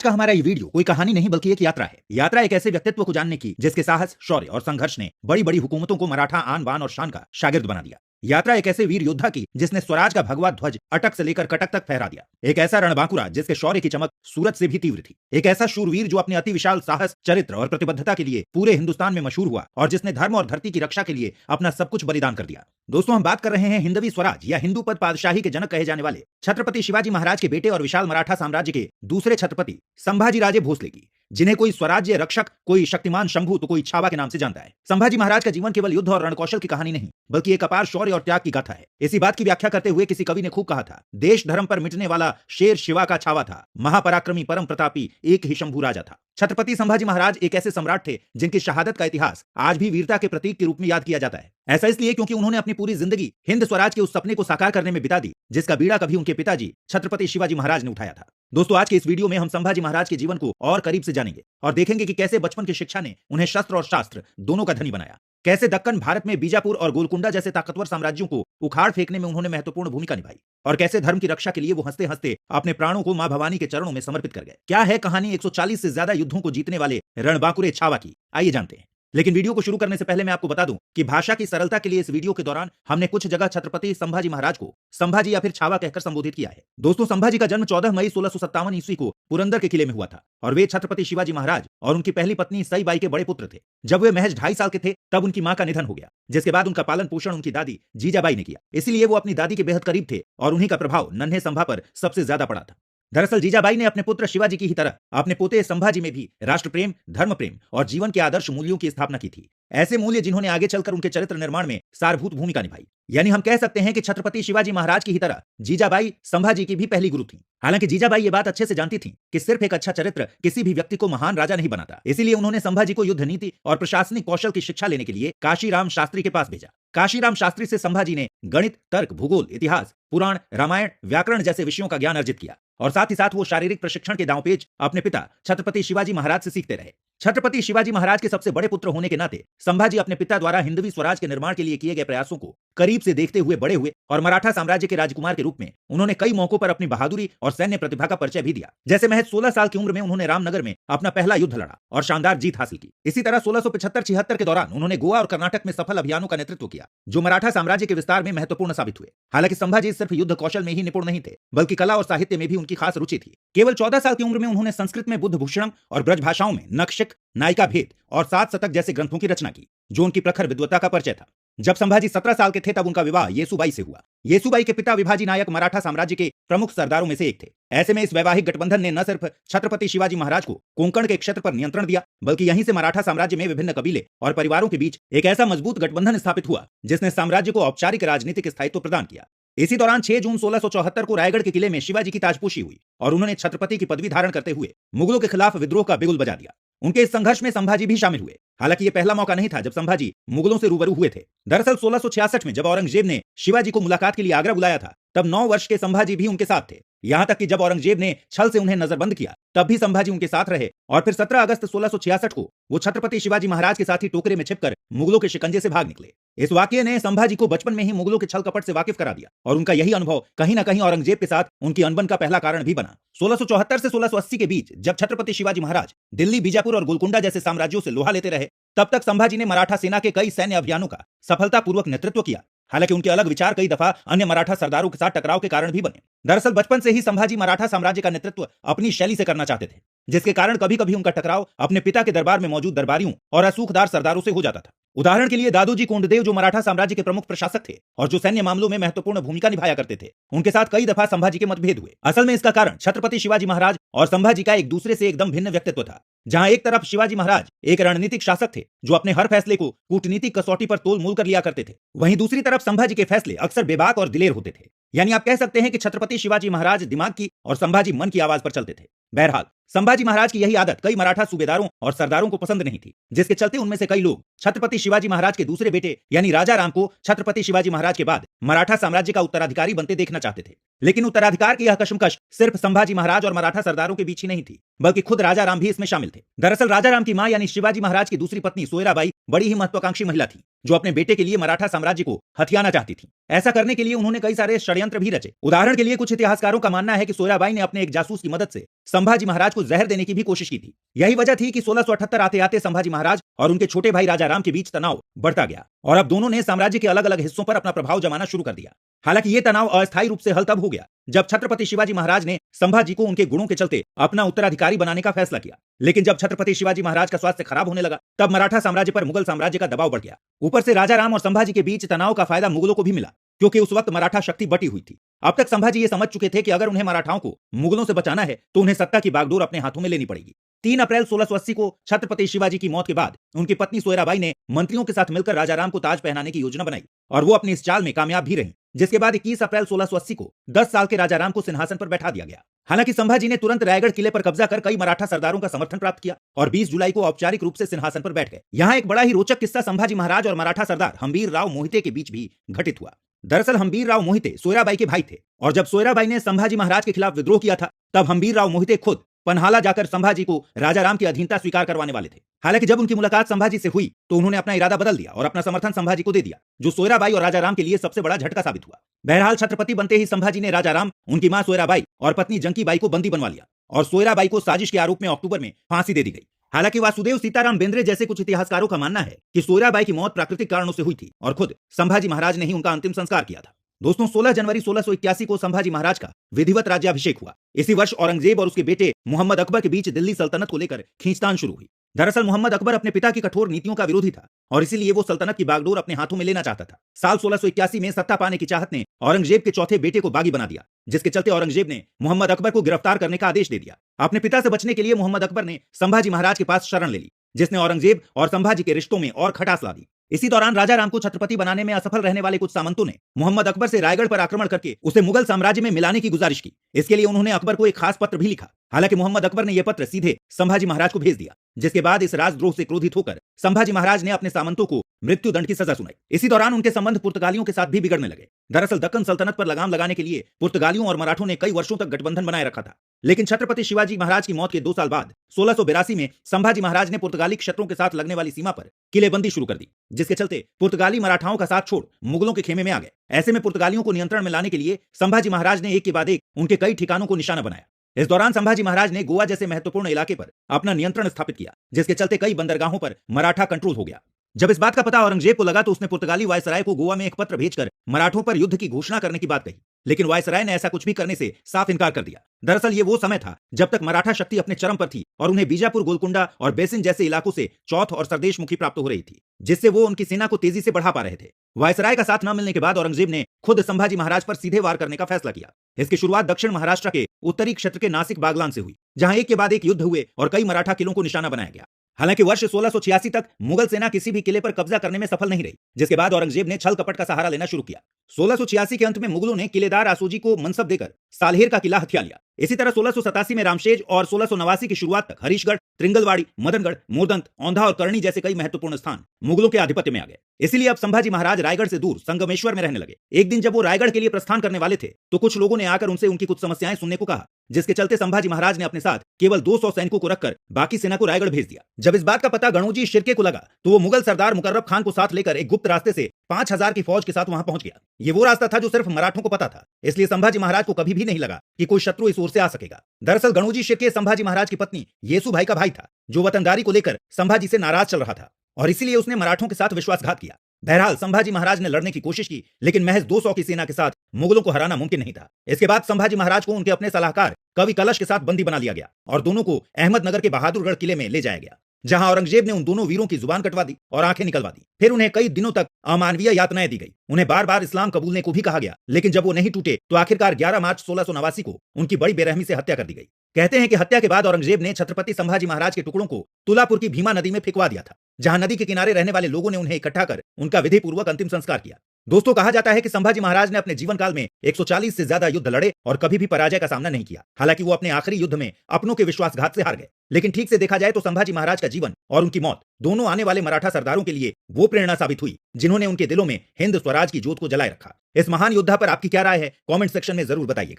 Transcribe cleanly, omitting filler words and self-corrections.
का हमारा ये वीडियो कोई कहानी नहीं बल्कि एक यात्रा है। यात्रा एक ऐसे व्यक्तित्व को जानने की जिसके साहस, शौर्य और संघर्ष ने बड़ी बड़ी हुकूमतों को मराठा आन बान और शान का शागिर्द बना दिया। यात्रा एक ऐसे वीर योद्धा की जिसने स्वराज का भगवा ध्वज अटक से लेकर कटक तक फहरा दिया। एक ऐसा रणबांकुरा जिसके शौर्य की चमक सूरज से भी तीव्र थी। एक ऐसा शूरवीर जो अपने अति विशाल साहस, चरित्र और प्रतिबद्धता के लिए पूरे हिंदुस्तान में मशहूर हुआ और जिसने धर्म और धरती की रक्षा के लिए अपना सब कुछ बलिदान कर दिया। दोस्तों, हम बात कर रहे हैं हिंदवी स्वराज या हिंदू पद पादशाही के जनक कहे जाने वाले छत्रपति शिवाजी महाराज के बेटे और विशाल मराठा साम्राज्य के दूसरे छत्रपति संभाजी राजे भोसले की, जिन्हें कोई स्वराज्य रक्षक, कोई शक्तिमान शंभू तो कोई छावा के नाम से जानता है। संभाजी महाराज का जीवन केवल युद्ध और रणकौशल की कहानी नहीं बल्कि एक अपार शौर्य और त्याग की गाथा है। इसी बात की व्याख्या करते हुए किसी कवि ने खूब कहा था, देश धर्म पर मिटने वाला शेर शिवा का छावा था, महापराक्रमी परम प्रतापी एक ही शंभू राजा था। छत्रपति संभाजी महाराज एक ऐसे सम्राट थे जिनकी शहादत का इतिहास आज भी वीरता के प्रतीक के रूप में याद किया जाता है। ऐसा इसलिए क्योंकि उन्होंने अपनी पूरी जिंदगी हिंद स्वराज के उस सपने को साकार करने में बिता दी जिसका बीड़ा कभी उनके पिताजी छत्रपति शिवाजी महाराज ने उठाया था। दोस्तों, आज के इस वीडियो में हम संभाजी महाराज के जीवन को और करीब से जानेंगे और देखेंगे कि कैसे बचपन की शिक्षा ने उन्हें शस्त्र और शास्त्र दोनों का धनी बनाया, कैसे दक्कन भारत में बीजापुर और गोलकुंडा जैसे ताकतवर साम्राज्यों को उखाड़ फेंकने में उन्होंने महत्वपूर्ण भूमिका निभाई और कैसे धर्म की रक्षा के लिए वो हंसते हंसते अपने प्राणों को मां भवानी के चरणों में समर्पित कर गए। क्या है कहानी 140 से ज्यादा युद्धों को जीतने वाले रणबांकुरे छावा की? आइए जानते हैं। लेकिन वीडियो को शुरू करने से पहले मैं आपको बता दूं कि भाषा की सरलता के लिए इस वीडियो के दौरान हमने कुछ जगह छत्रपति संभाजी महाराज को संभाजी या फिर छावा कहकर संबोधित किया है। दोस्तों, संभाजी का जन्म 14 मई 1657 ईस्वी को पुरंदर के किले में हुआ था और वे छत्रपति शिवाजी महाराज और उनकी पहली पत्नी सईबाई के बड़े पुत्र थे। जब वे महज 2.5 साल के थे तब उनकी मां का निधन हो गया, जिसके बाद उनका पालन पोषण उनकी दादी जीजाबाई ने किया। इसलिए वो अपनी दादी के बेहद करीब थे और उन्हीं का प्रभाव नन्हे संभा पर सबसे ज्यादा पड़ा था। दरअसल जीजाबाई ने अपने पुत्र शिवाजी की ही तरह अपने पोते संभाजी में भी राष्ट्र प्रेम, धर्म प्रेम और जीवन के आदर्श मूल्यों की स्थापना की थी। ऐसे मूल्य जिन्होंने आगे चलकर उनके चरित्र निर्माण में सारभूत भूमिका निभाई। यानी हम कह सकते हैं कि छत्रपति शिवाजी महाराज की ही तरह जीजाबाई संभाजी की भी पहली गुरु थी। हालांकि जीजाबाई ये बात अच्छे से जानती थी कि सिर्फ एक अच्छा चरित्र किसी भी व्यक्ति को महान राजा नहीं बनाता। इसीलिए उन्होंने संभाजी को युद्ध नीति और प्रशासनिक कौशल की शिक्षा लेने के लिए काशीराम शास्त्री के पास भेजा। काशीराम शास्त्री से संभाजी ने गणित, तर्क, भूगोल, इतिहास, पुराण, रामायण, व्याकरण जैसे विषयों का ज्ञान अर्जित किया और साथ ही साथ वो शारीरिक प्रशिक्षण के दांवपेच अपने पिता छत्रपति शिवाजी महाराज से सीखते रहे। छत्रपति शिवाजी महाराज के सबसे बड़े पुत्र होने के नाते संभाजी अपने पिता द्वारा हिंदवी स्वराज के निर्माण के लिए किए गए प्रयासों को करीब से देखते हुए बड़े हुए और मराठा साम्राज्य के राजकुमार के रूप में उन्होंने कई मौकों पर अपनी बहादुरी और सैन्य प्रतिभा का परिचय भी दिया। जैसे महज 16 साल की उम्र में उन्होंने रामनगर में अपना पहला युद्ध लड़ा और शानदार जीत हासिल की। इसी तरह 1675-76 के दौरान उन्होंने गोवा और कर्नाटक में सफल अभियानों का नेतृत्व किया जो मराठा साम्राज्य के विस्तार में महत्वपूर्ण साबित हुए। हालांकि संभाजी सिर्फ युद्ध कौशल में ही निपुण नहीं थे बल्कि कला और साहित्य में भी उनकी खास रुचि थी। केवल 14 साल की उम्र में उन्होंने संस्कृत में बुद्ध भूषणम और ब्रज भाषाओं में नखशिख, नायिका भेद और 7 शतक जैसे ग्रंथों की रचना की जो उनकी प्रखर विद्वता का परिचय था। जब संभाजी 17 साल के थे तब उनका विवाह येसुबाई से हुआ। येसुबाई के पिता विभाजी नायक मराठा साम्राज्य के प्रमुख सरदारों में से एक थे। ऐसे में इस वैवाहिक गठबंधन ने न सिर्फ छत्रपति शिवाजी महाराज को कोंकण के क्षेत्र पर नियंत्रण दिया बल्कि यहीं से मराठा साम्राज्य में विभिन्न कबीले और परिवारों के बीच एक ऐसा मजबूत गठबंधन स्थापित हुआ जिसने साम्राज्य को औपचारिक राजनीतिक स्थायित्व प्रदान किया। इसी दौरान 6 जून 1674 को रायगढ़ के किले में शिवाजी की ताजपोशी हुई और उन्होंने छत्रपति की पदवी धारण करते हुए मुगलों के खिलाफ विद्रोह का बिगुल बजा दिया। उनके इस संघर्ष में संभाजी भी शामिल हुए। हालांकि यह पहला मौका नहीं था जब संभाजी मुगलों से रूबरू हुए थे। दरअसल 1666 में जब औरंगजेब ने शिवाजी को मुलाकात के लिए आगरा बुलाया था तब 9 वर्ष के संभाजी भी उनके साथ थे। यहां तक कि जब औरंगजेब ने छल से उन्हें नजरबंद किया तब भी संभाजी उनके साथ रहे और फिर 17 अगस्त 1666 को वो छत्रपति शिवाजी महाराज के साथ ही टोकरे में छिपकर मुगलों के शिकंजे से भाग निकले। इस वाकये ने संभाजी को बचपन में ही मुगलों के छल कपट से वाकिफ करा दिया और उनका यही अनुभव कहीं न कहीं औरंगजेब के साथ उनकी अनबन का पहला कारण भी बना। 1674 से 1680 के बीच जब छत्रपति शिवाजी महाराज दिल्ली, बीजापुर और गोलकुंडा जैसे साम्राज्यों से लोहा लेते रहे तब तक संभाजी ने मराठा सेना के कई सैन्य अभियानों का सफलतापूर्वक नेतृत्व किया। हालांकि उनके अलग विचार कई दफा अन्य मराठा सरदारों के साथ टकराव के कारण भी बने। दरअसल बचपन से ही संभाजी मराठा साम्राज्य का नेतृत्व अपनी शैली से करना चाहते थे, जिसके कारण कभी कभी उनका टकराव अपने पिता के दरबार में मौजूद दरबारियों और असूखदार सरदारों से हो जाता था। उदाहरण के लिए दादोजी कोंडदेव जो मराठा साम्राज्य के प्रमुख प्रशासक थे और जो सैन्य मामलों में महत्वपूर्ण भूमिका निभाया करते थे, उनके साथ कई दफा संभाजी के मतभेद हुए। असल में इसका कारण छत्रपति शिवाजी महाराज और संभाजी का एक दूसरे से एकदम भिन्न व्यक्तित्व था। जहां एक तरफ शिवाजी महाराज एक रणनीतिक शासक थे जो अपने हर फैसले को कूटनीतिक कसौटी पर तोल मोल कर लिया करते थे, वहीं दूसरी तरफ संभाजी के फैसले अक्सर बेबाक और दिलेर होते थे। यानी आप कह सकते हैं कि छत्रपति शिवाजी महाराज दिमाग की और संभाजी मन की आवाज पर चलते थे। बहरहाल संभाजी महाराज की यही आदत कई मराठा सूबेदारों और सरदारों को पसंद नहीं थी, जिसके चलते उनमें से कई लोग छत्रपति शिवाजी महाराज के दूसरे बेटे यानी राजा राम को छत्रपति शिवाजी महाराज के बाद मराठा साम्राज्य का उत्तराधिकारी बनते देखना चाहते थे। लेकिन उत्तराधिकार की यह कशमकश सिर्फ संभाजी महाराज और मराठा सरदारों के बीच ही नहीं थी, बल्कि खुद राजा राम भी इसमें शामिल थे। दरअसल राजा राम की मां यानी शिवाजी महाराज की दूसरी पत्नी सोयराबाई बड़ी ही महत्वाकांक्षी महिला थी। जो अपने बेटे के लिए मराठा साम्राज्य को हथियाना चाहती थी। ऐसा करने के लिए उन्होंने कई सारे षड्यंत्र भी रचे। उदाहरण के लिए कुछ इतिहासकारों का मानना है कि सोयराबाई ने अपने एक जासूस की मदद से संभाजी महाराज को जहर देने की भी कोशिश की थी। यही वजह थी कि 1678 आते आते संभाजी महाराज और उनके छोटे भाई राजा राम के बीच तनाव बढ़ता गया और अब दोनों ने साम्राज्य के अलग अलग हिस्सों पर अपना प्रभाव जमाना शुरू कर दिया। हालांकि ये तनाव अस्थायी रूप से हल तब हो गया जब छत्रपति शिवाजी महाराज ने संभाजी को उनके गुणों के चलते अपना उत्तराधिकारी बनाने का फैसला किया। लेकिन जब छत्रपति शिवाजी महाराज का स्वास्थ्य खराब होने लगा तब मराठा साम्राज्य पर मुगल साम्राज्य का दबाव बढ़ गया। ऊपर से राजा राम और संभाजी के बीच तनाव का फायदा मुगलों को भी मिला, क्योंकि उस वक्त मराठा शक्ति बटी हुई थी। अब तक संभाजी ये समझ चुके थे कि अगर उन्हें मराठाओं को मुगलों से बचाना है तो उन्हें सत्ता की बागडोर अपने हाथों में लेनी पड़ेगी। 3 अप्रैल 1680 को छत्रपति शिवाजी की मौत के बाद उनकी पत्नी सोयराबाई ने मंत्रियों के साथ मिलकर राजा राम को ताज पहनाने की योजना बनाई और वो अपनी इस चाल में कामयाब भी रही, जिसके बाद 21 अप्रैल 1680 को 10 साल के राजा राम को सिंहासन पर बैठा दिया गया। हालांकि संभाजी ने तुरंत रायगढ़ किले पर कब्जा कर कई मराठा सरदारों का समर्थन प्राप्त किया और 20 जुलाई को औपचारिक रूप से सिंहासन पर बैठ गए। यहाँ एक बड़ा ही रोचक किस्सा संभाजी महाराज और मराठा सरदार हम्बीर राव मोहिते के बीच भी घटित हुआ। दरअसल हम्बीर राव मोहिते सोयराबाई के भाई थे और जब सोयराबाई ने संभाजी महाराज के खिलाफ विद्रोह किया था तब हम्बीर राव मोहिते खुद पन्हाला जाकर संभाजी को राजा राम की अधीनता स्वीकार करवाने वाले थे। हालांकि जब उनकी मुलाकात संभाजी से हुई तो उन्होंने अपना इरादा बदल दिया और अपना समर्थन संभाजी को दे दिया, जो सोयराबाई और राजा राम के लिए सबसे बड़ा झटका साबित हुआ। बहरहाल छत्रपति बनते ही संभाजी ने राजा राम, उनकी मां सोयराबाई और पत्नी जंकीबाई को बंदी बनवा लिया और सोयराबाई को साजिश के आरोप में अक्टूबर में फांसी दे दी गई। हालांकि वासुदेव सीताराम बेंद्रे जैसे कुछ इतिहासकारों का मानना है कि सोयराबाई की मौत प्राकृतिक कारणों से हुई थी और खुद संभाजी महाराज ने ही उनका अंतिम संस्कार किया था। दोस्तों, 16 जनवरी 1681 को संभाजी महाराज का विधिवत राज्याभिषेक हुआ। इसी वर्ष औरंगजेब और उसके बेटे मोहम्मद अकबर के बीच दिल्ली सल्तनत को लेकर खींचतान शुरू हुई। दरअसल मोहम्मद अकबर अपने पिता की कठोर नीतियों का विरोधी था और इसीलिए वो सल्तनत की बागडोर अपने हाथों में लेना चाहता था। साल 1681 में सत्ता पाने की चाहत ने औरंगजेब के चौथे बेटे को बागी बना दिया, जिसके चलते औरंगजेब ने मोहम्मद अकबर को गिरफ्तार करने का आदेश दे दिया। अपने पिता से बचने के लिए मोहम्मद अकबर ने संभाजी महाराज के पास शरण ले ली, जिसने औरंगजेब और संभाजी के रिश्तों में और खटास ला दी। इसी दौरान राजा राम को छत्रपति बनाने में असफल रहने वाले कुछ सामंतों ने मोहम्मद अकबर से रायगढ़ पर आक्रमण करके उसे मुगल साम्राज्य में मिलाने की गुजारिश की। इसके लिए उन्होंने अकबर को एक खास पत्र भी लिखा। हालांकि मोहम्मद अकबर ने यह पत्र सीधे संभाजी महाराज को भेज दिया, जिसके बाद इस राजद्रोह से क्रोधित होकर संभाजी महाराज ने अपने सामंतों को मृत्यु दंड की सजा सुनाई। इसी दौरान उनके संबंध पुर्तगालियों के साथ भी बिगड़ने लगे। दरअसल दक्कन सल्तनत पर लगाम लगाने के लिए पुर्तगालियों और मराठों ने कई वर्षों तक गठबंधन बनाए रखा था, लेकिन छत्रपति शिवाजी महाराज की मौत के 2 साल बाद 1682 में संभाजी महाराज ने पुर्तगाली क्षत्रों के साथ लगने वाली सीमा पर किलेबंदी शुरू कर दी, जिसके चलते पुर्तगाली मराठाओं का साथ छोड़ मुगलों के खेमे में आ गए। ऐसे में पुर्तगालियों को नियंत्रण में लाने के लिए संभाजी महाराज ने एक के बाद एक उनके कई ठिकानों को निशाना बनाया। इस दौरान संभाजी महाराज ने गोवा जैसे महत्वपूर्ण इलाके पर अपना नियंत्रण स्थापित किया, जिसके चलते कई बंदरगाहों पर मराठा कंट्रोल हो गया। जब इस बात का पता औरंगजेब को लगा तो उसने पुर्तगाली वायसराय को गोवा में एक पत्र भेजकर मराठों पर युद्ध की घोषणा करने की बात कही, लेकिन वायसराय ने ऐसा कुछ भी करने से साफ इनकार कर दिया। दरअसल ये वो समय था जब तक मराठा शक्ति अपने चरम पर थी और उन्हें बीजापुर, गोलकुंडा और बेसिन जैसे इलाकों से चौथ और सरदेशमुखी प्राप्त हो रही थी, जिससे वो उनकी सेना को तेजी से बढ़ा पा रहे थे। वायसराय का साथ न मिलने के बाद औरंगजेब ने खुद संभाजी महाराज पर सीधे वार करने का फैसला किया। इसकी शुरुआत दक्षिण महाराष्ट्र के उत्तरी क्षेत्र के नासिक बागलान से हुई, जहां एक के बाद एक युद्ध हुए और कई मराठा किलों को निशाना बनाया गया। हालांकि वर्ष 1686 तक मुगल सेना किसी भी किले पर कब्जा करने में सफल नहीं रही, जिसके बाद औरंगजेब ने छल कपट का सहारा लेना शुरू किया। 1686 के अंत में मुगलों ने किलेदार आसोजी को मनसब देकर साल्हेर का किला हथिया लिया। इसी तरह 1687 में रामशेज और 1689 की शुरुआत तक हरीशगढ़, त्रिंगलवाड़ी, मदनगढ़, मोरदंत, औंधा और करनी जैसे कई महत्वपूर्ण स्थान मुगलों के आधिपत्य में आ गए। इसलिए अब संभाजी महाराज रायगढ़ से दूर संगमेश्वर में रहने लगे। एक दिन जब वो रायगढ़ के लिए प्रस्थान करने वाले थे तो कुछ लोगों ने आकर उनसे उनकी कुछ समस्याएं सुनने को कहा, जिसके चलते संभाजी महाराज ने अपने साथ केवल 200 सैनिकों को रखकर बाकी सेना को रायगढ़ भेज दिया। जब इस बात का पता गणोजी शिर्के को लगा तो वो मुगल सरदार मुकर्रब खान को साथ लेकर एक गुप्त रास्ते से 5000 की फौज के साथ वहां पहुंच गया। ये वो रास्ता था जो सिर्फ मराठों को पता था, इसलिए संभाजी महाराज को कभी भी नहीं लगा कि कोई शत्रु इस ओर से आ सकेगा। दरअसल गणोजी शिर्के संभाजी महाराज की पत्नी येसुभाई का भाई था, जो वतनदारी को लेकर संभाजी से नाराज चल रहा था और इसीलिए उसने मराठों के साथ विश्वासघात किया। बहरहाल संभाजी महाराज ने लड़ने की कोशिश की, लेकिन महज 200 की सेना के साथ मुगलों को हराना मुमकिन नहीं था। इसके बाद संभाजी महाराज को उनके अपने सलाहकार कवि कलश के साथ बंदी बना लिया गया और दोनों को अहमदनगर के बहादुरगढ़ किले में ले जाया गया, जहां औरंगजेब ने उन दोनों वीरों की जुबान कटवा दी और आंखें निकलवा दी। फिर उन्हें कई दिनों तक अमानवीय यातनाएं दी गई। उन्हें बार बार इस्लाम कबूलने को भी कहा गया, लेकिन जब वो नहीं टूटे तो आखिरकार 11 मार्च 1689 को उनकी बड़ी बेरहमी से हत्या कर दी गई। कहते हैं कि हत्या के बाद औरंगजेब ने छत्रपति संभाजी महाराज के टुकड़ों को तुलापुर की भीमा नदी में फेंकवा दिया था, जहां नदी के किनारे रहने वाले लोगों ने उन्हें इकट्ठा कर उनका विधिपूर्वक अंतिम संस्कार किया। दोस्तों, कहा जाता है कि संभाजी महाराज ने अपने जीवन काल में 140 से ज्यादा युद्ध लड़े और कभी भी पराजय का सामना नहीं किया। हालांकि वो अपने आखिरी युद्ध में अपनों के विश्वासघात से हार गए, लेकिन ठीक से देखा जाए तो संभाजी महाराज का जीवन और उनकी मौत दोनों आने वाले मराठा सरदारों के लिए वो प्रेरणा साबित हुई जिन्होंने उनके दिलों में हिंद स्वराज की जोत को जलाए रखा। इस महान योद्धा पर आपकी क्या राय है, कमेंट सेक्शन में जरूर बताइएगा।